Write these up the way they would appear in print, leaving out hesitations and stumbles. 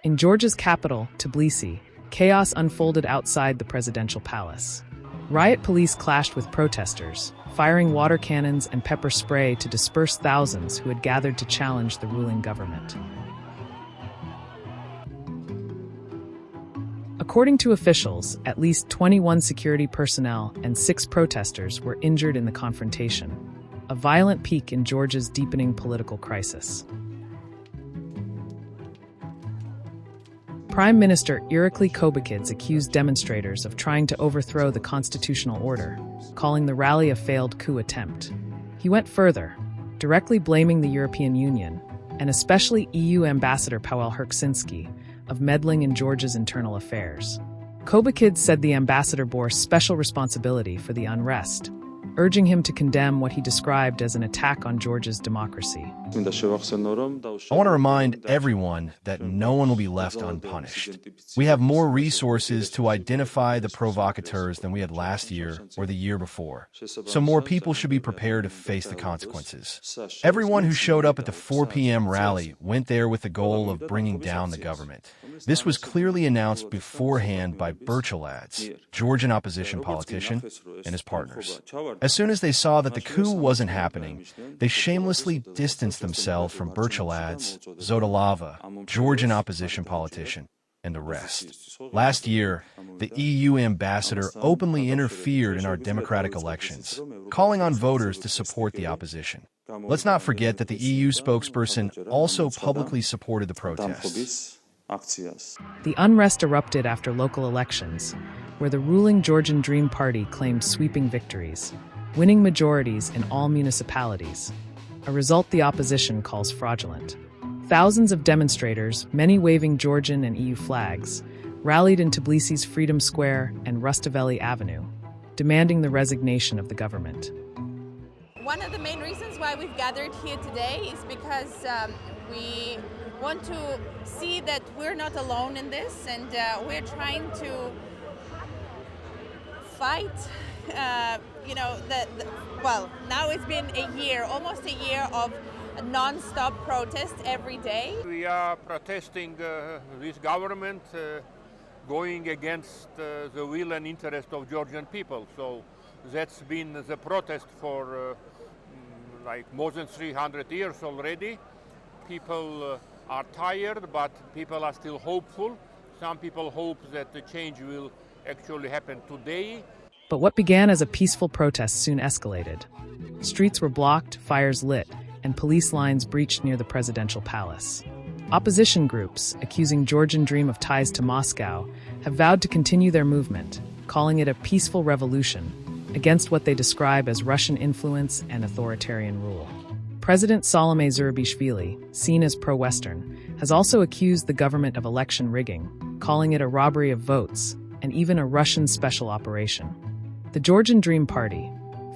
In Georgia's capital, Tbilisi, chaos unfolded outside the presidential palace. Riot police clashed with protesters, firing water cannons and pepper spray to disperse thousands who had gathered to challenge the ruling government. According to officials, at least 21 security personnel and 6 protesters were injured in the confrontation, a violent peak in Georgia's deepening political crisis. Prime Minister Irakli Kobakhidze accused demonstrators of trying to overthrow the constitutional order, calling the rally a failed coup attempt. He went further, directly blaming the European Union, and especially EU Ambassador Paweł Herczynski, of meddling in Georgia's internal affairs. Kobakhidze said the ambassador bore special responsibility for the unrest, urging him to condemn what he described as an attack on Georgia's democracy. I want to remind everyone that no one will be left unpunished. We have more resources to identify the provocateurs than we had last year or the year before, so more people should be prepared to face the consequences. Everyone who showed up at the 4 p.m. rally went there with the goal of bringing down the government. This was clearly announced beforehand by Berchaladze, Georgian opposition politician, and his partners. As soon as they saw that the coup wasn't happening, they shamelessly distanced themselves from Berchaladze, Zodalava, Georgian opposition politician, and the rest. Last year, the EU ambassador openly interfered in our democratic elections, calling on voters to support the opposition. Let's not forget that the EU spokesperson also publicly supported the protests. The unrest erupted after local elections, where the ruling Georgian Dream Party claimed sweeping victories, winning majorities in all municipalities, a result the opposition calls fraudulent. Thousands of demonstrators, many waving Georgian and EU flags, rallied in Tbilisi's Freedom Square and Rustaveli Avenue, demanding the resignation of the government. One of the main reasons why we've gathered here today is because we want to see that we're not alone in this, and we're trying to fight. Well, now it's been a year, almost a year of non-stop protest every day. We are protesting this government going against the will and interest of Georgian people. So that's been the protest for like more than 300 years already. People are tired, but people are still hopeful. Some people hope that the change will actually happen today. But what began as a peaceful protest soon escalated. Streets were blocked, fires lit, and police lines breached near the presidential palace. Opposition groups, accusing Georgian Dream of ties to Moscow, have vowed to continue their movement, calling it a peaceful revolution, against what they describe as Russian influence and authoritarian rule. President Salome Zurabishvili, seen as pro-Western, has also accused the government of election rigging, calling it a robbery of votes, and even a Russian special operation. The Georgian Dream Party,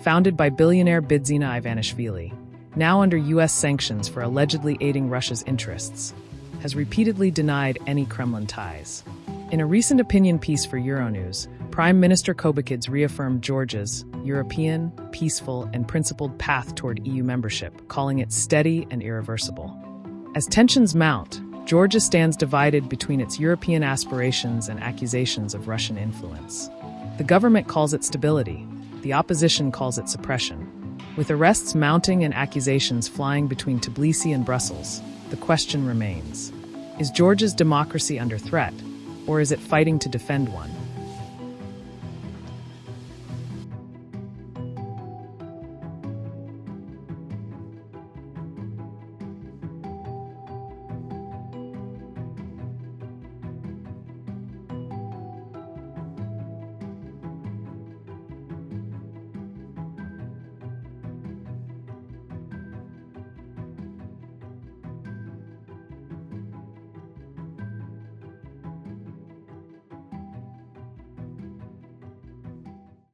founded by billionaire Bidzina Ivanishvili, now under U.S. sanctions for allegedly aiding Russia's interests, has repeatedly denied any Kremlin ties. In a recent opinion piece for Euronews, Prime Minister Kobakhidze reaffirmed Georgia's European, peaceful, and principled path toward EU membership, calling it steady and irreversible. As tensions mount, Georgia stands divided between its European aspirations and accusations of Russian influence. The government calls it stability, the opposition calls it suppression. With arrests mounting and accusations flying between Tbilisi and Brussels, the question remains: is Georgia's democracy under threat, or is it fighting to defend one?